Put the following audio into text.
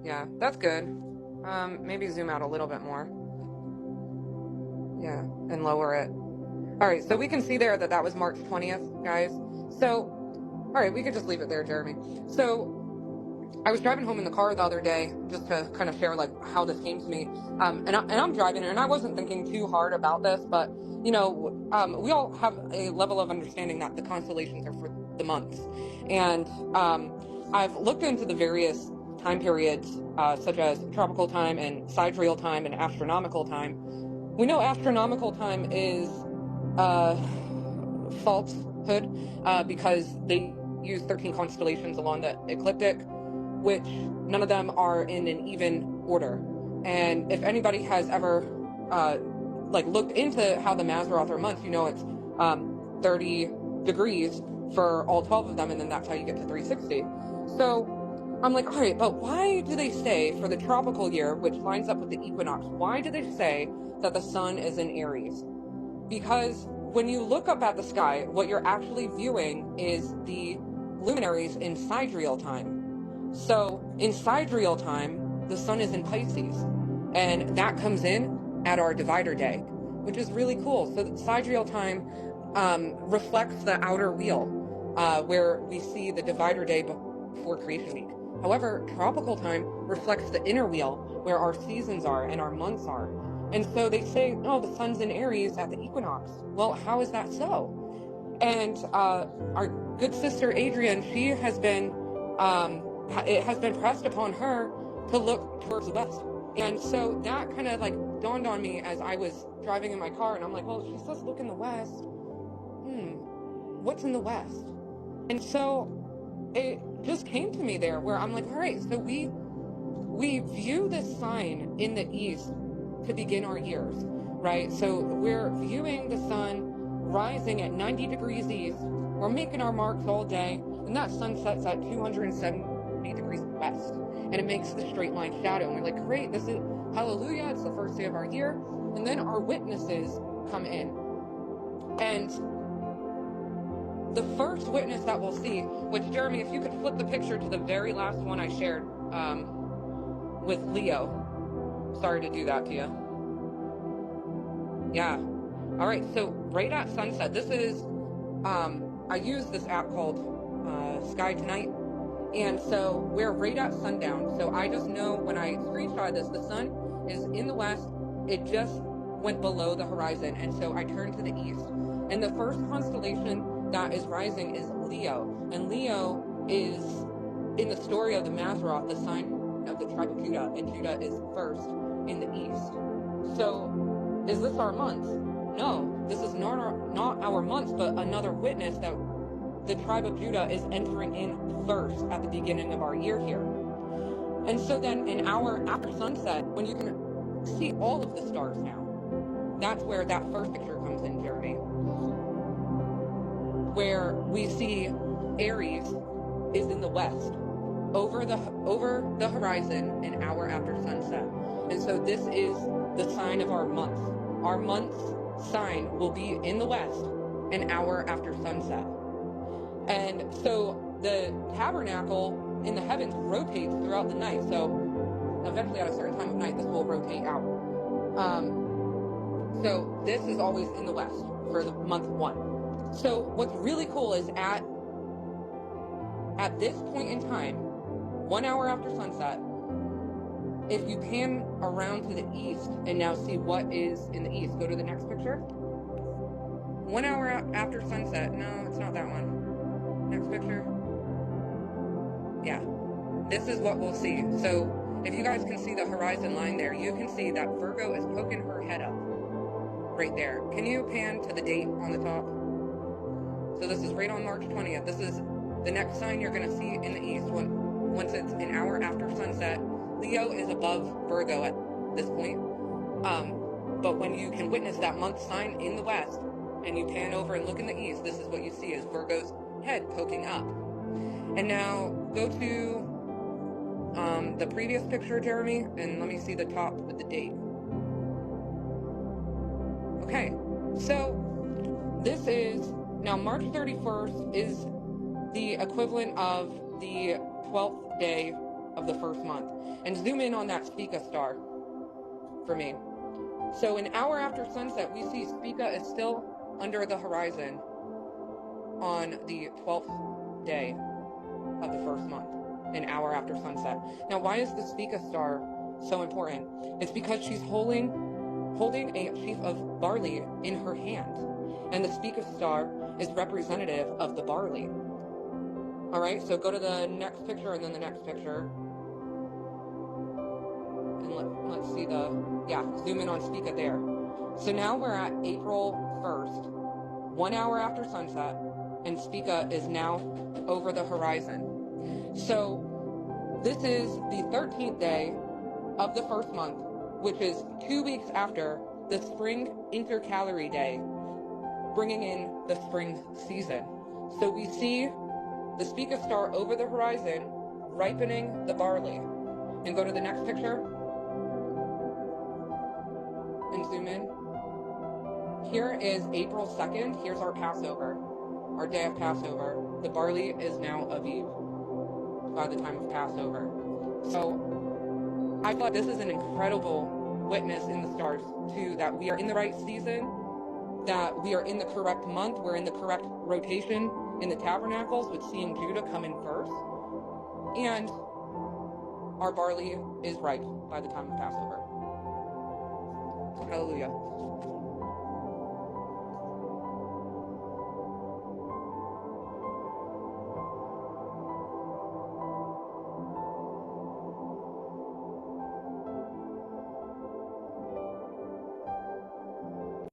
Yeah, that's good. Maybe zoom out a little bit more. Yeah, and lower it. All right, so we can see there that was March 20th, guys. So, all right, we could just leave it there, Jeremy. So, I was driving home in the car the other day just to kind of share like how this came to me. And I'm driving and I wasn't thinking too hard about this, but we all have a level of understanding that the constellations are for the months. And I've looked into the various time periods, such as tropical time and sidereal time and astronomical time. We know astronomical time is falsehood because they use 13 constellations along the ecliptic, which none of them are in an even order. And if anybody has ever looked into how the Mazzaroth are months, it's 30 degrees for all 12 of them, and then that's how you get to 360. So I'm like, all right, but why do they say for the tropical year, which lines up with the equinox, why do they say that the sun is in Aries? Because when you look up at the sky, what you're actually viewing is the luminaries in sidereal time. So in sidereal time, the sun is in Pisces, and that comes in at our divider day, which is really cool. So sidereal time reflects the outer wheel, where we see the divider day before creation week. However, tropical time reflects the inner wheel, where our seasons are and our months are. And so they say, oh, the sun's in Aries at the equinox. Well, how is that so? And our good sister Adrienne, she has been it has been pressed upon her to look towards the west. And so that kind of like dawned on me as I was driving in my car, and I'm like, well, she says look in the west. What's in the west? And so it just came to me there where I'm like, all right, so we view this sign in the east to begin our years, right? So we're viewing the sun rising at 90 degrees east. We're making our marks all day, and that sun sets at 270 degrees west, and it makes the straight line shadow. And we're like, great, this is hallelujah, it's the first day of our year. And then our witnesses come in. And the first witness that we'll see, which, Jeremy, if you could flip the picture to the very last one I shared with Leo. Sorry to do that to you. Yeah. All right, so right at sunset, this is, I use this app called Sky Tonight, and so we're right at sundown. So I just know when I screenshot this, the sun is in the west. It just went below the horizon, and so I turned to the east. And the first constellation that is rising is Leo, and Leo is, in the story of the Mazzaroth, the sign of the tribe of Judah, and Judah is first in the east. So is this our month? No, this is not our month, but another witness that the tribe of Judah is entering in first at the beginning of our year here. And so then an hour after sunset, when you can see all of the stars now, that's where that first picture comes in, Jeremy, where we see Aries is in the west, over the horizon an hour after sunset. And so this is the sign of our month. Our month's sign will be in the west an hour after sunset. And so the tabernacle in the heavens rotates throughout the night. So eventually at a certain time of night, this will rotate out. So this is always in the west for the month 1. So what's really cool is at this point in time, 1 hour after sunset, if you pan around to the east and now see what is in the east, go to the next picture. 1 hour after sunset, no, it's not that one. Next picture. Yeah, this is what we'll see. So if you guys can see the horizon line there, you can see that Virgo is poking her head up right there. Can you pan to the date on the top? So this is right on March 20th. This is the next sign you're going to see in the east once it's an hour after sunset. Leo is above Virgo at this point. But when you can witness that month sign in the west and you pan over and look in the east, this is what you see is Virgo's head poking up. And now go to the previous picture, Jeremy, and let me see the top with the date. Okay, so this is, now March 31st is the equivalent of the 12th day of the first month. And zoom in on that Spica star for me. So an hour after sunset, we see Spica is still under the horizon on the 12th day of the first month, an hour after sunset. Now, why is the Spica star so important? It's because she's holding a sheaf of barley in her hand, and the Spica star is representative of the barley. All right, so go to the next picture and then the next picture. And let's see zoom in on Spica there. So now we're at April 1st, 1 hour after sunset, and Spica is now over the horizon. So this is the 13th day of the first month, which is 2 weeks after the spring intercalary day, bringing in the spring season. So we see the Spica star over the horizon, ripening the barley. And go to the next picture and zoom in. Here is April 2nd. Here's our Passover, our day of Passover. The barley is now Aviv by the time of Passover. So I thought this is an incredible witness in the stars, too, that we are in the right season, that we are in the correct month, we're in the correct rotation in the tabernacles, with seeing Judah come in first, and our barley is ripe by the time of Passover. Hallelujah.